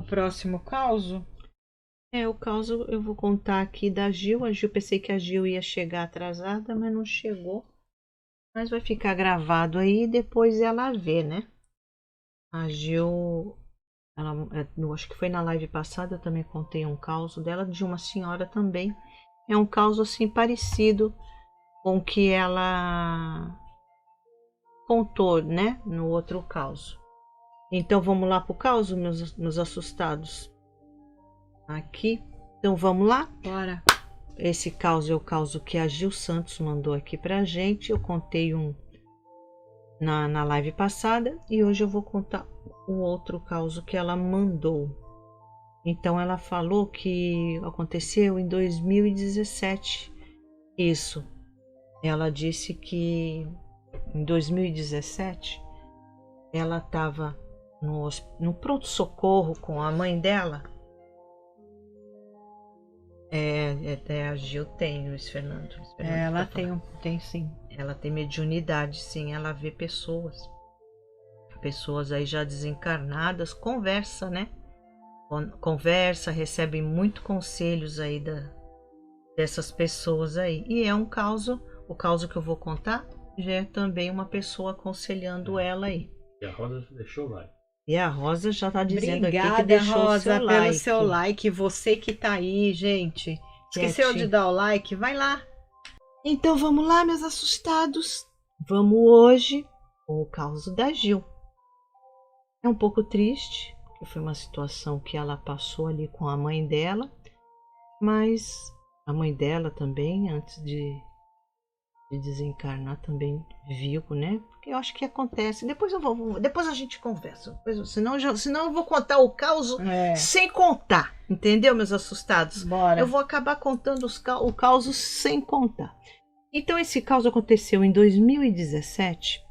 próximo caso? O caso eu vou contar aqui da Gil. A Gil, pensei que a Gil ia chegar atrasada, mas não chegou. Mas vai ficar gravado aí e depois ela vê, né? A Gil, eu acho que foi na live passada, eu também contei um caso dela, de uma senhora também. É um caso assim parecido com o que ela contou, né? No outro caso. Então vamos lá pro caso, meus assustados. Aqui. Então vamos lá? Bora. Esse caso é o caso que a Gil Santos mandou aqui pra gente. Eu contei um na live passada e hoje eu vou contar o outro caso que ela mandou. Então ela falou que aconteceu em 2017. Isso. Ela disse que em 2017 ela estava no pronto-socorro com a mãe dela. A Gil tem, Luiz Fernando. Ela tem sim. Ela tem mediunidade, sim. Ela vê pessoas. Pessoas aí já desencarnadas. Conversa, né? Conversa, recebe muito conselhos aí dessas pessoas aí. E é um caso, o caso que eu vou contar, já é também uma pessoa aconselhando ela aí. E a Rosa já deixou o like. E a Rosa já tá dizendo Obrigada, aqui que deixou Rosa, o seu pelo like. seu like. Você que tá aí, gente. Esqueceu de dar o like? Vai lá. Então vamos lá, meus assustados. Vamos hoje com o caso da Gil. É um pouco triste, porque foi uma situação que ela passou ali com a mãe dela, mas a mãe dela também, antes de desencarnar, também viu, né? Porque eu acho que acontece. Depois a gente conversa. Senão eu vou contar o caos sem contar, entendeu, meus assustados? Bora. Eu vou acabar contando o caos sem contar. Então esse caos aconteceu em 2017,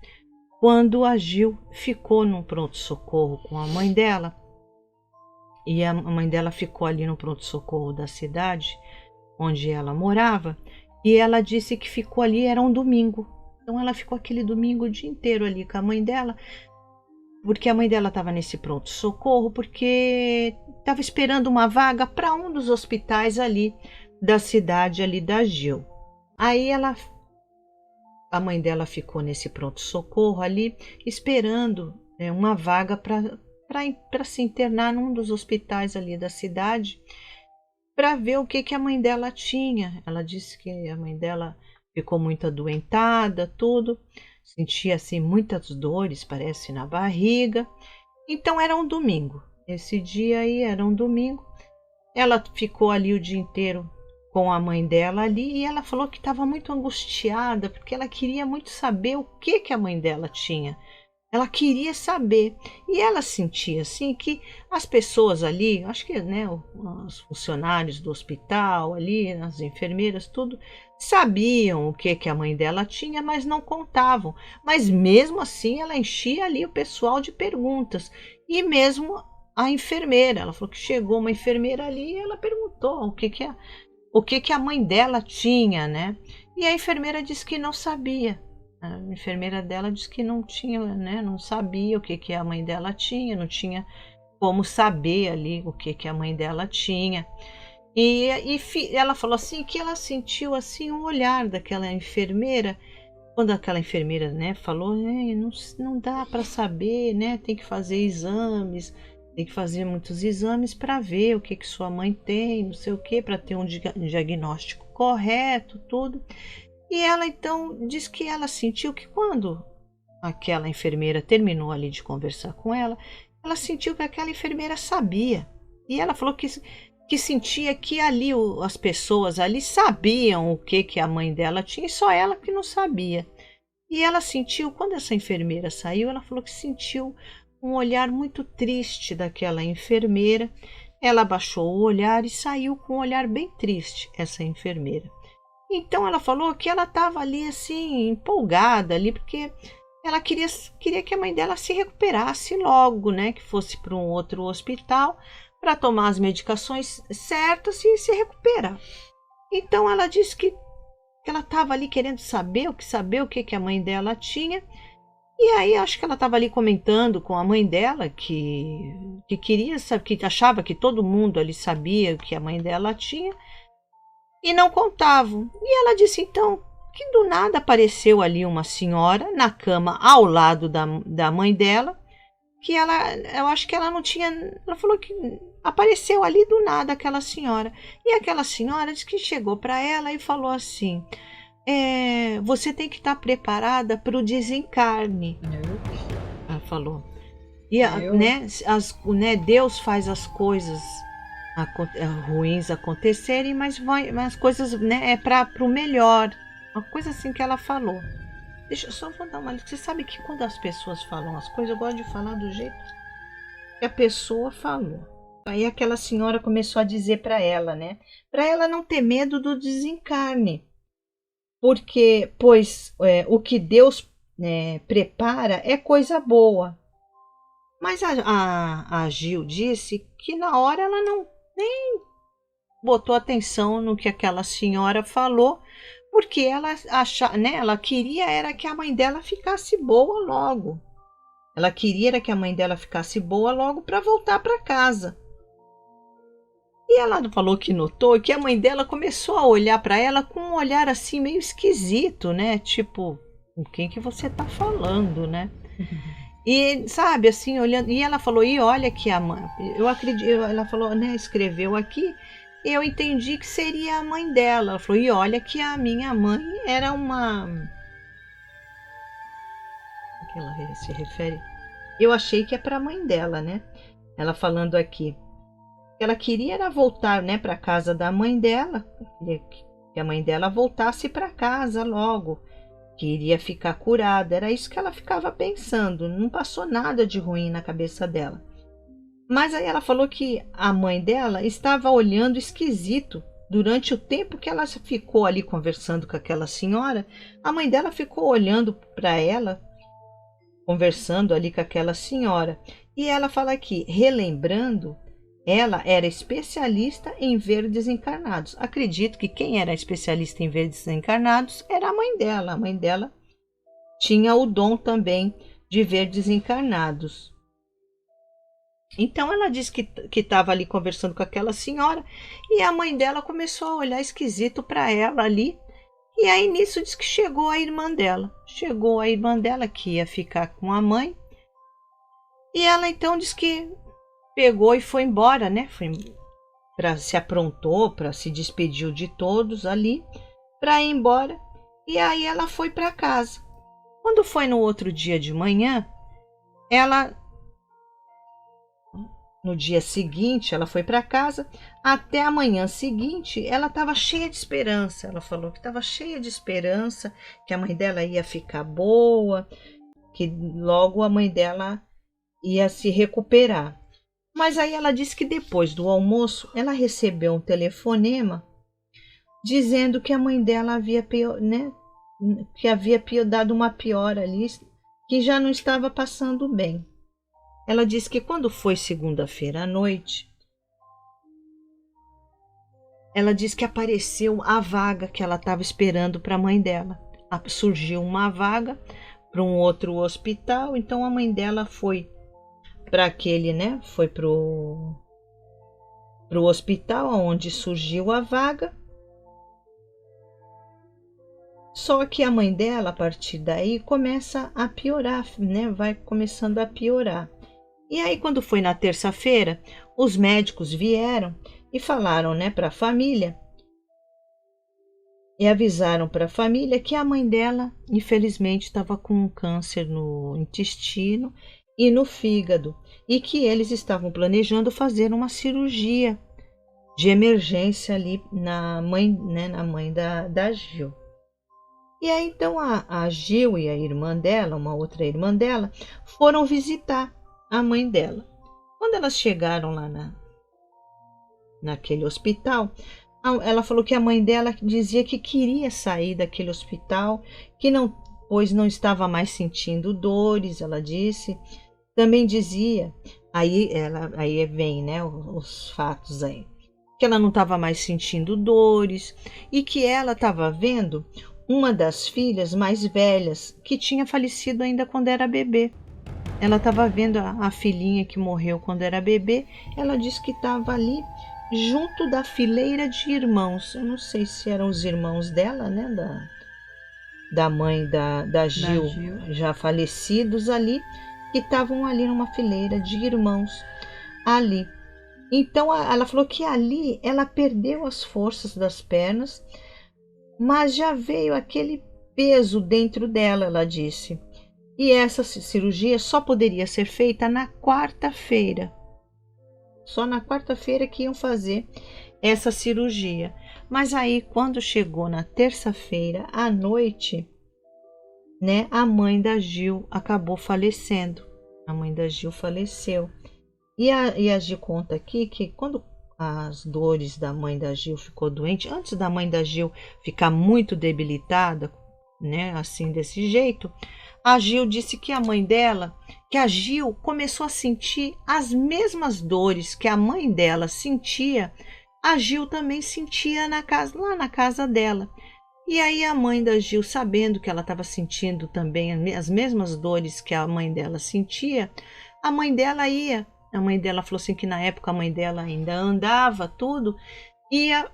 quando a Gil ficou num pronto-socorro com a mãe dela. E a mãe dela ficou ali no pronto-socorro da cidade onde ela morava. E ela disse que ficou ali, era um domingo. Então ela ficou aquele domingo o dia inteiro ali com a mãe dela, porque a mãe dela estava nesse pronto-socorro, porque estava esperando uma vaga para um dos hospitais ali da cidade ali da Gil. Aí a mãe dela ficou nesse pronto-socorro ali, esperando uma vaga para se internar num dos hospitais ali da cidade, para ver o que a mãe dela tinha. Ela disse que a mãe dela ficou muito adoentada, tudo, sentia assim muitas dores, parece, na barriga. Então era um domingo. Esse dia aí era um domingo. Ela ficou ali o dia inteiro com a mãe dela ali e ela falou que estava muito angustiada, porque ela queria muito saber o que a mãe dela tinha. Ela queria saber. E ela sentia assim que as pessoas ali, acho que, né, os funcionários do hospital ali, as enfermeiras, tudo, sabiam o que a mãe dela tinha, mas não contavam. Mas mesmo assim ela enchia ali o pessoal de perguntas. E mesmo a enfermeira, ela falou que chegou uma enfermeira ali e ela perguntou o que a mãe dela tinha, né? E a enfermeira disse que não sabia. A enfermeira dela disse que não tinha, né? Não sabia o que a mãe dela tinha, não tinha como saber ali o que a mãe dela tinha. E ela falou assim que ela sentiu assim um olhar daquela enfermeira, quando aquela enfermeira, né, falou, não dá para saber, né? Tem que fazer exames. Tem que fazer muitos exames para ver o que sua mãe tem, não sei o que, para ter um diagnóstico correto, tudo. E ela então diz que ela sentiu que quando aquela enfermeira terminou ali de conversar com ela sentiu que aquela enfermeira sabia. E ela falou que sentia que ali as pessoas ali sabiam o que a mãe dela tinha e só ela que não sabia. E ela sentiu, quando essa enfermeira saiu, ela falou que sentiu um olhar muito triste daquela enfermeira. Ela baixou o olhar e saiu com um olhar bem triste, essa enfermeira. Então ela falou que ela estava ali assim, empolgada ali, porque ela queria que a mãe dela se recuperasse logo, né? Que fosse para um outro hospital para tomar as medicações certas e se recuperar. Então ela disse que ela estava ali querendo saber o que a mãe dela tinha. E aí acho que ela estava ali comentando com a mãe dela que queria saber, que achava que todo mundo ali sabia o que a mãe dela tinha e não contavam. E ela disse então que do nada apareceu ali uma senhora na cama ao lado da mãe dela, que eu acho que ela não tinha, ela falou que apareceu ali do nada aquela senhora. E aquela senhora disse que chegou para ela e falou assim: você tem que estar preparada para o desencarne. Ela falou. E né, Deus faz as coisas ruins acontecerem, mas as coisas, né, é para o melhor. Uma coisa assim que ela falou. Deixa eu só vou dar uma. Você sabe que quando as pessoas falam as coisas, eu gosto de falar do jeito que a pessoa falou. Aí aquela senhora começou a dizer para ela, né? Para ela não ter medo do desencarne. Porque, pois, o que Deus prepara é coisa boa. Mas a Gil disse que na hora ela nem botou atenção no que aquela senhora falou, porque ela né, ela queria era que a mãe dela ficasse boa logo. Ela queria era que a mãe dela ficasse boa logo para voltar para casa. E ela falou que notou que a mãe dela começou a olhar para ela com um olhar assim meio esquisito, né? Tipo, com quem que você tá falando, né? E sabe, assim, olhando, e ela falou: "E olha que a mãe, eu acredito", ela falou, né, escreveu aqui, e eu entendi que seria a mãe dela. Ela falou: "E olha que a minha mãe era uma..." A que ela se refere? Eu achei que é para a mãe dela, né? Ela falando aqui ela queria era voltar, né, para casa da mãe dela, que a mãe dela voltasse para casa logo, que iria ficar curada. Era isso que ela ficava pensando, não passou nada de ruim na cabeça dela. Mas aí ela falou que a mãe dela estava olhando esquisito durante o tempo que ela ficou ali conversando com aquela senhora. A mãe dela ficou olhando para ela, conversando ali com aquela senhora. E ela fala aqui, relembrando, ela era especialista em ver desencarnados. Acredito que quem era especialista em ver desencarnados era a mãe dela. A mãe dela tinha o dom também de ver desencarnados. Então ela disse que estava ali conversando com aquela senhora e a mãe dela começou a olhar esquisito para ela ali. E aí nisso diz que chegou a irmã dela. Chegou a irmã dela que ia ficar com a mãe. E ela então diz que pegou e foi embora, né? Se aprontou, para se despediu de todos ali, para ir embora. E aí ela foi para casa. Quando foi no outro dia de manhã, no dia seguinte, ela foi para casa. Até a manhã seguinte, ela estava cheia de esperança. Ela falou que estava cheia de esperança, que a mãe dela ia ficar boa, que logo a mãe dela ia se recuperar. Mas aí ela disse que depois do almoço ela recebeu um telefonema dizendo que a mãe dela havia dado uma piora ali, que já não estava passando bem. Ela disse que quando foi segunda-feira à noite, ela disse que apareceu a vaga que ela estava esperando para a mãe dela. Surgiu uma vaga para um outro hospital, então a mãe dela foi para aquele, né? Foi pro hospital onde surgiu a vaga. Só que a mãe dela, a partir daí, começa a piorar, né? Vai começando a piorar. E aí, quando foi na terça-feira, os médicos vieram e falaram, né, para a família, e avisaram para a família que a mãe dela, infelizmente, estava com um câncer no intestino e no fígado, e que eles estavam planejando fazer uma cirurgia de emergência ali na mãe, né, na mãe da Gil. E aí então a Gil e a irmã dela, uma outra irmã dela, foram visitar a mãe dela. Quando elas chegaram lá naquele hospital, ela falou que a mãe dela dizia que queria sair daquele hospital, pois não estava mais sentindo dores, ela disse. Também dizia, aí vem, né, os fatos aí, que ela não estava mais sentindo dores e que ela estava vendo uma das filhas mais velhas, que tinha falecido ainda quando era bebê. Ela estava vendo a filhinha que morreu quando era bebê. Ela disse que estava ali junto da fileira de irmãos. Eu não sei se eram os irmãos dela, né? Da mãe da Gil, já falecidos ali, que estavam ali numa fileira de irmãos ali. Então ela falou que ali ela perdeu as forças das pernas, mas já veio aquele peso dentro dela, ela disse. E essa cirurgia só poderia ser feita na quarta-feira. Só na quarta-feira que iam fazer essa cirurgia. Mas aí, quando chegou na terça-feira à noite, né, a mãe da Gil acabou falecendo. A mãe da Gil faleceu. E a Gil conta aqui que quando as dores da mãe da Gil ficou doente, antes da mãe da Gil ficar muito debilitada, né, assim desse jeito, a Gil disse que a mãe dela, que a Gil começou a sentir as mesmas dores que a mãe dela sentia, a Gil também sentia lá na casa dela. E aí a mãe da Gil, sabendo que ela estava sentindo também as mesmas dores que a mãe dela sentia, a mãe dela falou assim que na época a mãe dela ainda andava tudo, ia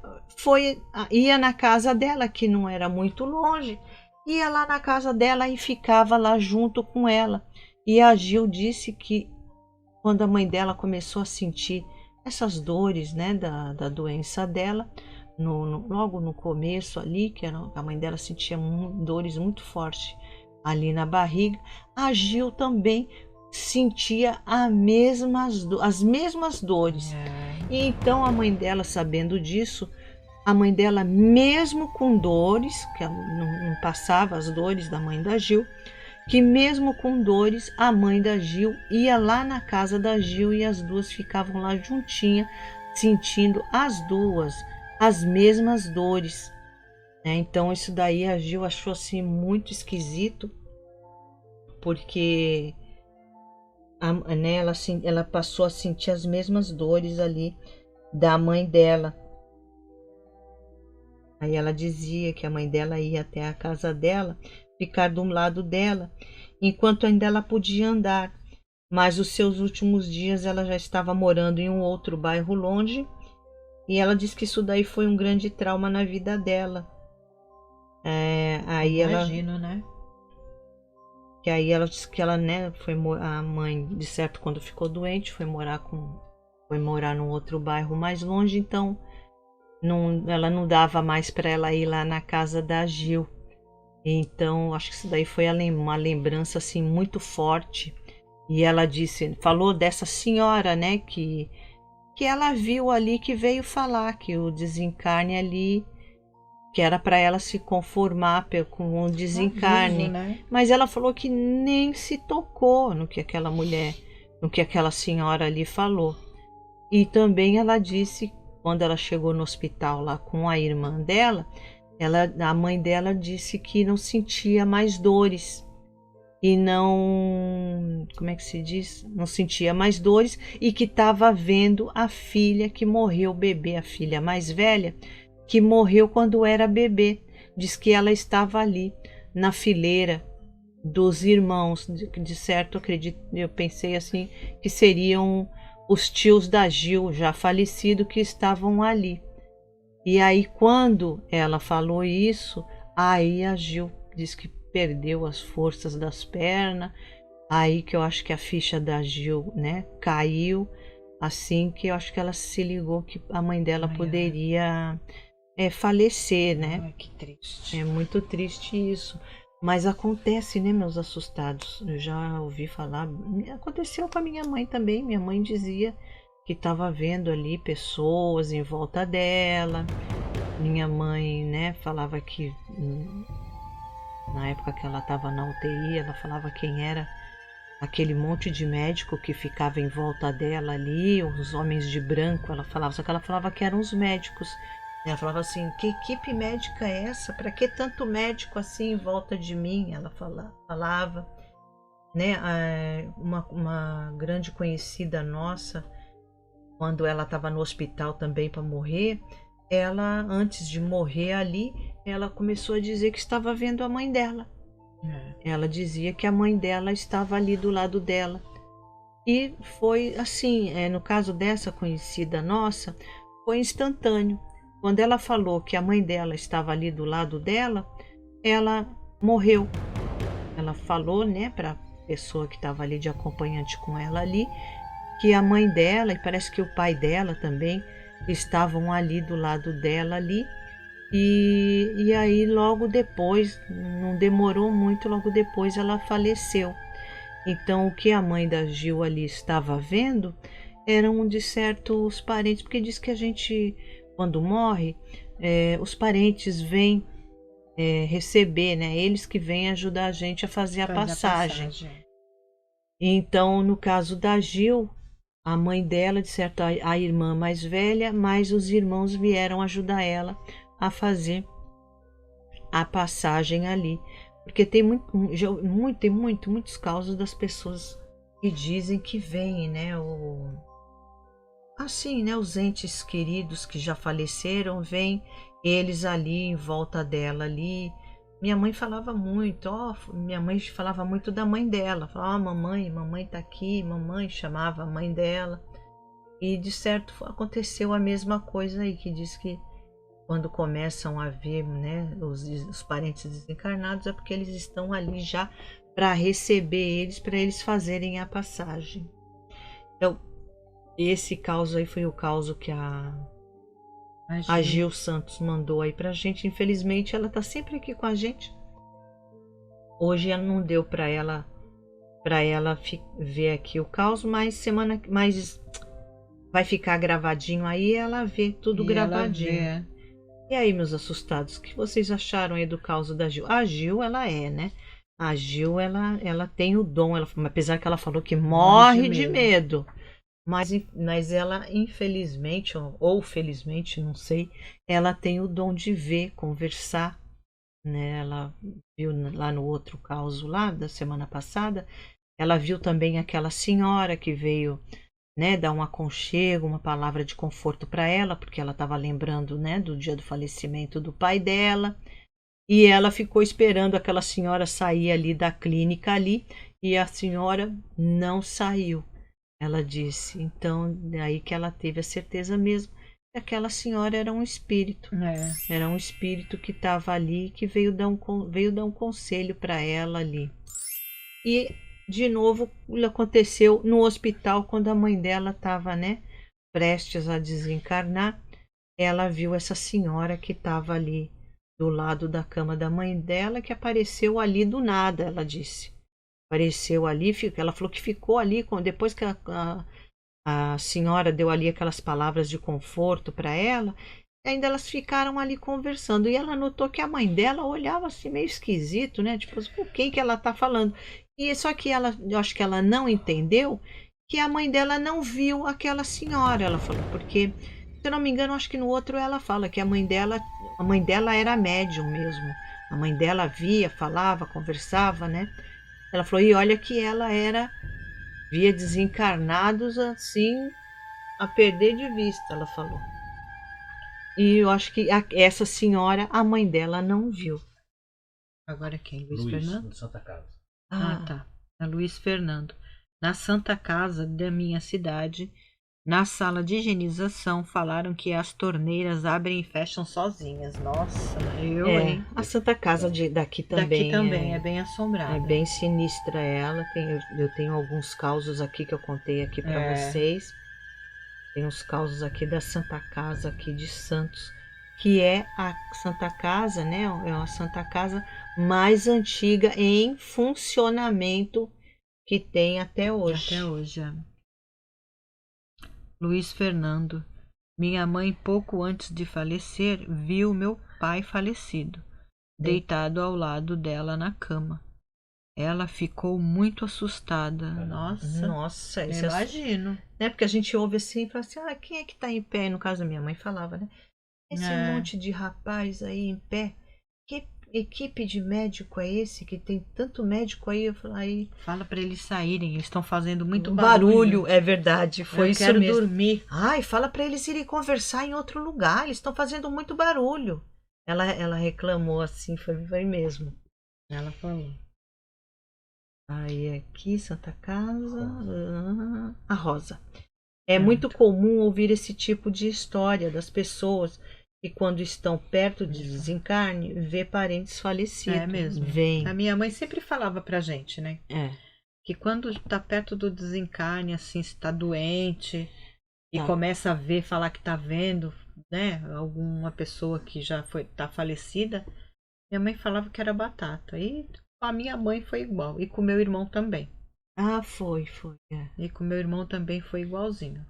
na casa dela, que não era muito longe, ia lá na casa dela e ficava lá junto com ela. E a Gil disse que quando a mãe dela começou a sentir essas dores, né, da doença dela, logo no começo ali, que a mãe dela sentia dores muito fortes ali na barriga, a Gil também sentia as mesmas dores. E então a mãe dela, sabendo disso, a mãe dela, mesmo com dores, que ela não passava as dores da mãe da Gil, que mesmo com dores, a mãe da Gil ia lá na casa da Gil e as duas ficavam lá juntinhas, sentindo as duas as mesmas dores. Então isso daí a Gil achou assim muito esquisito, porque ela passou a sentir as mesmas dores ali da mãe dela. Aí ela dizia que a mãe dela ia até a casa dela, ficar do lado dela, enquanto ainda ela podia andar. Mas os seus últimos dias ela já estava morando em um outro bairro longe, e ela disse que isso daí foi um grande trauma na vida dela. Imagino, né? Que aí ela disse que ela, né, a mãe, de certo, quando ficou doente, foi morar num outro bairro mais longe, então ela não dava mais para ela ir lá na casa da Gil. Então acho que isso daí foi uma lembrança assim muito forte. E ela falou dessa senhora, né, que ela viu ali, que veio falar que o desencarne ali, que era para ela se conformar com o desencarne. Aviso, né? Mas ela falou que nem se tocou no que aquela senhora ali falou. E também ela disse, quando ela chegou no hospital lá com a irmã dela, a mãe dela disse que não sentia mais dores. E não, como é que se diz? Não sentia mais dores, e que estava vendo a filha que morreu, bebê, a filha mais velha, que morreu quando era bebê. Diz que ela estava ali na fileira dos irmãos, de certo, acredito, eu pensei assim, que seriam os tios da Gil, já falecido, que estavam ali. E aí, quando ela falou isso, aí a Gil disse que perdeu as forças das pernas. Aí que eu acho que a ficha da Gil, né, caiu, assim que eu acho que ela se ligou que a mãe dela poderia falecer, né? Que triste. É muito triste isso. Mas acontece, né, meus assustados? Eu já ouvi falar. Aconteceu com a minha mãe também. Minha mãe dizia que estava vendo ali pessoas em volta dela. Minha mãe, né, falava que na época que ela estava na UTI, ela falava quem era aquele monte de médico que ficava em volta dela ali, os homens de branco, ela falava, só que ela falava que eram os médicos. Ela falava assim, que equipe médica é essa? Para que tanto médico assim em volta de mim? Ela falava, né? Uma grande conhecida nossa, quando ela estava no hospital também para morrer, ela, antes de morrer ali, ela começou a dizer que estava vendo a mãe dela. Ela dizia que a mãe dela estava ali do lado dela. E foi assim, no caso dessa conhecida nossa, foi instantâneo. Quando ela falou que a mãe dela estava ali do lado dela, ela morreu. Ela falou, né, para a pessoa que estava ali de acompanhante com ela ali, que a mãe dela e parece que o pai dela também estavam ali do lado dela ali. E aí logo depois, não demorou muito, logo depois ela faleceu. Então o que a mãe da Gil ali estava vendo eram de certos parentes, porque diz que a gente, quando morre, os parentes vêm receber, né? Eles que vêm ajudar a gente a fazer a passagem. Então, no caso da Gil, a mãe dela, de certo, a irmã mais velha, mas os irmãos vieram ajudar ela a fazer a passagem ali. Porque tem muitos casos das pessoas que dizem que vêm, né? Assim, né? Os entes queridos que já faleceram, vêm eles ali em volta dela ali. Minha mãe falava muito, minha mãe falava muito da mãe dela. Falava, mamãe tá aqui, mamãe chamava a mãe dela. E de certo aconteceu a mesma coisa aí, que diz que quando começam a ver, né, os parentes desencarnados, é porque eles estão ali já para receber eles, para eles fazerem a passagem. Então, esse caso aí foi o caso que a Gil Santos mandou aí pra gente. Infelizmente, ela tá sempre aqui com a gente. Hoje não deu para ela ver aqui o caso, mas vai ficar gravadinho aí, ela vê tudo gravadinho. E aí, meus assustados, o que vocês acharam aí do caso da Gil? A Gil, ela né? A Gil, ela tem o dom, apesar que ela falou que morre de medo. Mas ela, infelizmente, ou felizmente, não sei, ela tem o dom de ver, conversar, né? Ela viu lá no outro caso lá da semana passada, ela viu também aquela senhora que veio, né, dar um aconchego, uma palavra de conforto para ela, porque ela estava lembrando, né, do dia do falecimento do pai dela, e ela ficou esperando aquela senhora sair ali da clínica ali, e a senhora não saiu. Ela disse, então, daí que ela teve a certeza mesmo que aquela senhora era um espírito. Era um espírito que estava ali, que veio dar um conselho para ela ali. E, de novo, aconteceu no hospital, quando a mãe dela estava, né, prestes a desencarnar. Ela viu essa senhora que estava ali do lado da cama da mãe dela, que apareceu ali do nada, ela disse. Apareceu ali, ela falou que ficou ali, depois que a senhora deu ali aquelas palavras de conforto para ela, ainda elas ficaram ali conversando, e ela notou que a mãe dela olhava assim meio esquisito, né, tipo, com quem que ela tá falando, e só que eu acho que ela não entendeu que a mãe dela não viu aquela senhora, ela falou, porque, se eu não me engano, acho que no outro ela fala que a mãe dela era médium mesmo, a mãe dela via, falava, conversava, né. Ela falou, e olha que ela via desencarnados assim, a perder de vista, ela falou. E eu acho que essa senhora, a mãe dela não viu. Agora quem? Luiz Fernando? Santa Casa. Tá. É Luiz Fernando. Na Santa Casa da minha cidade, na sala de higienização, falaram que as torneiras abrem e fecham sozinhas. Nossa, hein? A Santa Casa daqui também é bem assombrada. É bem sinistra ela. Eu tenho alguns causos aqui que eu contei aqui para vocês. Tem uns causos aqui da Santa Casa aqui de Santos, que é a Santa Casa, né? É a Santa Casa mais antiga em funcionamento que tem até hoje. Até hoje, Luiz Fernando. Minha mãe, pouco antes de falecer, viu meu pai falecido, deitado ao lado dela na cama. Ela ficou muito assustada. Nossa, isso imagino. Né? Porque a gente ouve assim e fala assim, quem é que tá em pé? No caso da minha mãe falava, né? Esse monte de rapaz aí em pé. Que equipe de médico é esse que tem tanto médico aí? Fala para eles saírem, eles estão fazendo muito barulho. É verdade, foi isso mesmo. Dormir. Fala para eles irem conversar em outro lugar, eles estão fazendo muito barulho. Ela reclamou assim, foi mesmo. Ela falou. Aí aqui, Santa Casa, a Rosa. É muito comum ouvir esse tipo de história das pessoas que quando estão perto de desencarne, vê parentes falecidos. É mesmo. Vem. A minha mãe sempre falava pra gente, né? Que quando tá perto do desencarne, assim, se tá doente e começa a ver, falar que tá vendo, né? Alguma pessoa que já tá falecida, minha mãe falava que era batata. E com a minha mãe foi igual. E com meu irmão também. Ah, foi. E com meu irmão também foi igualzinho.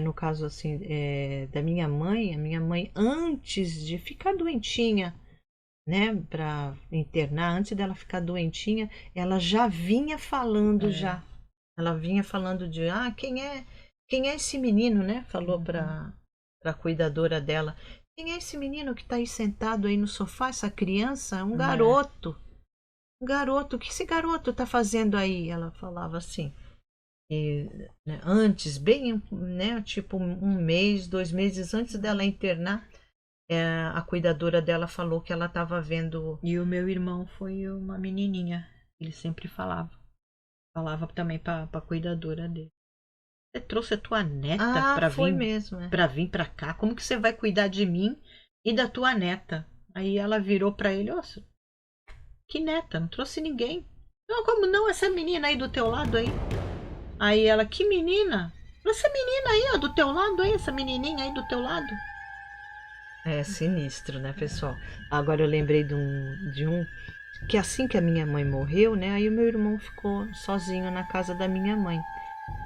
No caso, assim, da minha mãe, a minha mãe, antes de ficar doentinha, né, para internar, antes dela ficar doentinha, ela já vinha falando já. Ela vinha falando de, quem é esse menino, né? Falou para a cuidadora dela. Quem é esse menino que está aí sentado aí no sofá, essa criança? Um garoto. Um garoto, o que esse garoto está fazendo aí? Ela falava assim. E, né, antes, bem, né, tipo 1 mês, 2 meses antes dela internar, a cuidadora dela falou que ela estava vendo. E o meu irmão foi uma menininha. Ele sempre falava. Falava também para a cuidadora dele. Você trouxe a tua neta para foi vir mesmo, para vir para cá? Como que você vai cuidar de mim e da tua neta? Aí ela virou para ele, nossa, que neta? Não trouxe ninguém. Não, como não? Essa menina aí do teu lado aí. Aí ela, que menina? Essa menina aí, ó, do teu lado aí, essa menininha aí do teu lado. É sinistro, né, pessoal? Agora eu lembrei de um que assim que a minha mãe morreu, né, aí o meu irmão ficou sozinho na casa da minha mãe.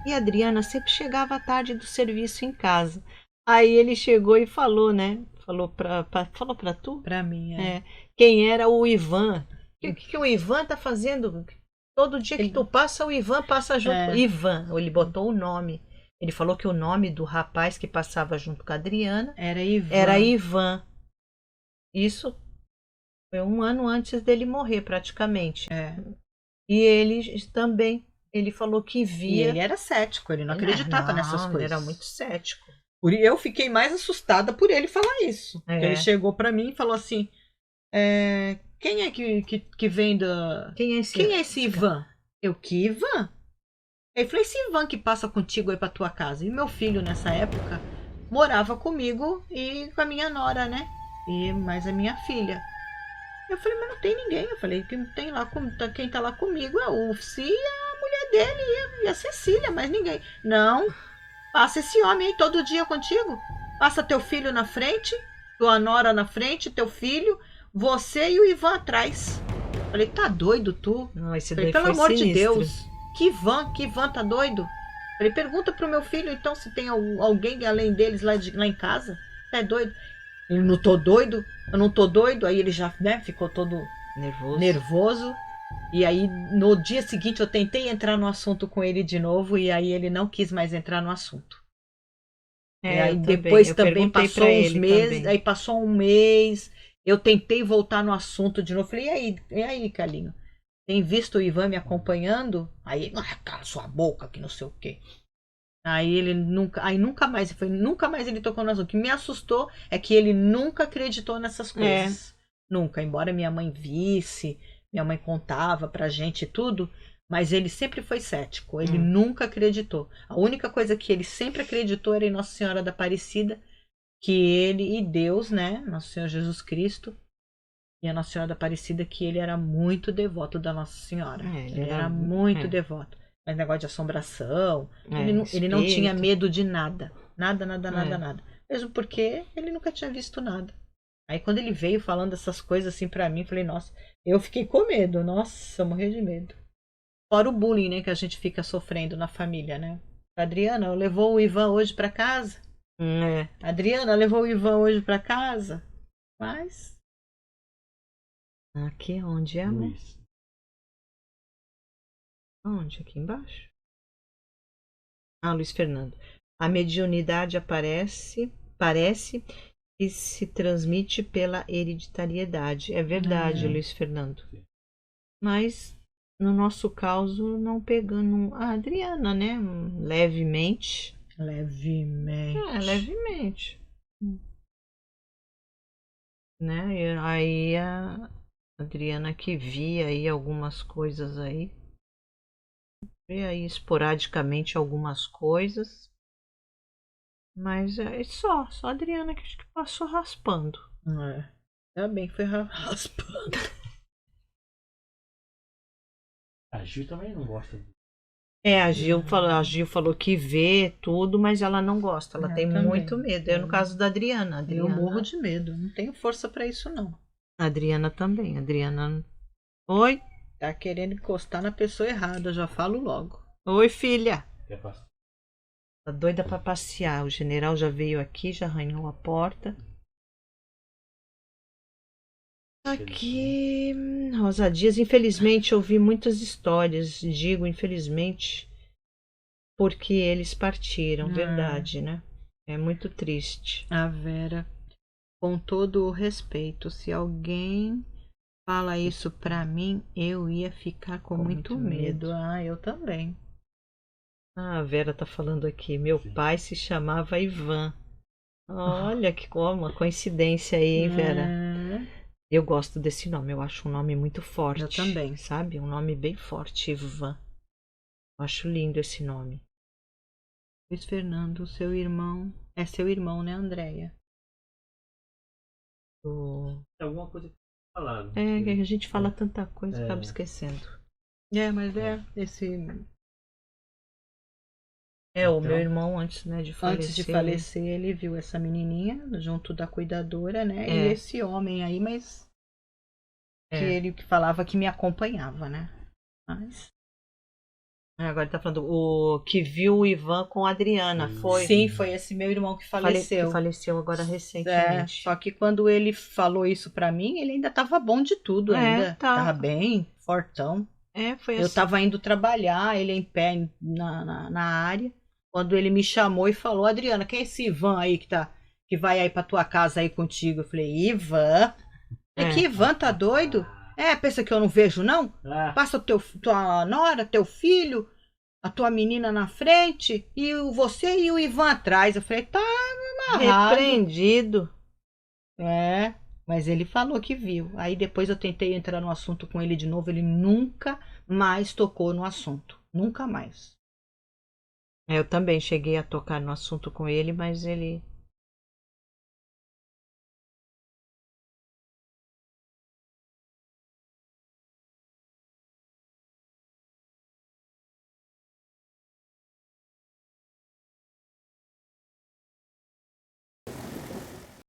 E a Adriana sempre chegava à tarde do serviço em casa. Aí ele chegou e falou, né? Falou pra tu? Pra mim, quem era o Ivan. O que o Ivan tá fazendo? Todo dia que tu passa, o Ivan passa junto. Ivan, ele botou o nome. Ele falou que o nome do rapaz que passava junto com a Adriana era Ivan. Isso foi 1 ano antes dele morrer, praticamente. E ele também, ele falou que via. E ele era cético, ele não acreditava nessas coisas. Ele era muito cético. Eu fiquei mais assustada por ele falar isso. Ele chegou pra mim e falou assim: quem é que vem da. Quem é esse Ivan? Eu, que Ivan? Ele falou: esse Ivan que passa contigo aí pra tua casa. E meu filho, nessa época, morava comigo e com a minha nora, né? E mais a minha filha. Eu falei: mas não tem ninguém. Eu falei: quem tá lá comigo é o Ufsi e a mulher dele e a Cecília, mas ninguém. Não, passa esse homem aí todo dia contigo. Passa teu filho na frente, tua nora na frente, teu filho, você e o Ivan atrás. Eu falei: tá doido tu? Não, esse falei, daí pelo foi amor sinistro. de Deus. Que Ivan tá doido? Eu falei: pergunta pro meu filho então se tem alguém além deles lá em casa. É doido? Eu não tô doido? Eu não tô doido? Aí ele já, né, ficou todo nervoso. E aí, no dia seguinte, eu tentei entrar no assunto com ele de novo. E aí, ele não quis mais entrar no assunto. E aí, depois também passou uns meses. Também. Aí, passou 1 mês. Eu tentei voltar no assunto de novo. Falei: e aí, Carlinho? Tem visto o Ivan me acompanhando? Aí, cala sua boca, que não sei o quê. Aí ele nunca mais ele tocou no assunto. O que me assustou é que ele nunca acreditou nessas coisas. Nunca, embora minha mãe visse, minha mãe contava pra gente tudo, mas ele sempre foi cético, ele nunca acreditou. A única coisa que ele sempre acreditou era em Nossa Senhora da Aparecida, que ele e Deus, né, Nosso Senhor Jesus Cristo, e a Nossa Senhora da Aparecida, que ele era muito devoto da Nossa Senhora. Ele era muito devoto. Mas negócio de assombração, ele não tinha medo de nada. Nada. Mesmo porque ele nunca tinha visto nada. Aí quando ele veio falando essas coisas assim pra mim, falei: nossa, eu fiquei com medo. Nossa, eu morri de medo. Fora o bullying, né, que a gente fica sofrendo na família, né? Adriana, levou o Ivan hoje pra casa? Adriana, levou o Ivan hoje pra casa? Mas... Aqui onde é, amor? Onde? Aqui embaixo? Luiz Fernando. A mediunidade parece e se transmite pela hereditariedade. É verdade, Luiz Fernando. Mas, no nosso caso, não pegando a Adriana, né? Levemente. Levemente. Levemente. né? E aí a Adriana que via aí algumas coisas aí, vê aí esporadicamente algumas coisas, mas é só a Adriana que acho que passou raspando. É. Ainda bem que foi raspando. A Gil também não gosta. A Gil falou que vê tudo, mas ela não gosta, ela Eu tem também. muito medo. É no caso da Adriana. Eu morro de medo, não tenho força pra isso não. A Adriana também. Adriana. Oi? Tá querendo encostar na pessoa errada, eu já falo logo. Oi, filha. Quer passar? Tá doida pra passear. O general já veio aqui, já arranhou a porta. Aqui, Rosa Dias, infelizmente eu vi muitas histórias, digo infelizmente, porque eles partiram, verdade, né? É muito triste. A Vera, com todo o respeito, se alguém fala isso pra mim, eu ia ficar com muito medo. Ah, eu também. Ah, a Vera tá falando aqui, meu pai se chamava Ivan. Olha que como uma coincidência aí, hein, Vera? Eu gosto desse nome, eu acho um nome muito forte. Eu também. Sabe? Um nome bem forte, Ivan. Eu acho lindo esse nome. Luiz Fernando, seu irmão. É seu irmão, né, Andréia? É alguma coisa que falar. É, que a gente fala tanta coisa, acaba esquecendo. É, mas esse. O meu irmão, antes, né, de falecer. Antes de falecer, ele viu essa menininha junto da cuidadora, né? E esse homem aí, mas. Que ele falava que me acompanhava, né? Mas. Agora ele tá falando o que viu o Ivan com a Adriana, foi? Sim, foi esse meu irmão que faleceu. Que faleceu agora recentemente. Só que quando ele falou isso pra mim, ele ainda tava bom de tudo ainda. Tava bem, fortão. Foi assim. Eu tava indo trabalhar, ele em pé na área. Quando ele me chamou e falou, Adriana, quem é esse Ivan aí que vai aí pra tua casa aí contigo? Eu falei, Ivan? Que Ivan, tá doido? Pensa que eu não vejo, não? Passa tua nora, teu filho, a tua menina na frente e você e o Ivan atrás. Eu falei, tá amarrado. Repreendido. Mas ele falou que viu. Aí depois eu tentei entrar no assunto com ele de novo, ele nunca mais tocou no assunto. Nunca mais. Eu também cheguei a tocar no assunto com ele, mas ele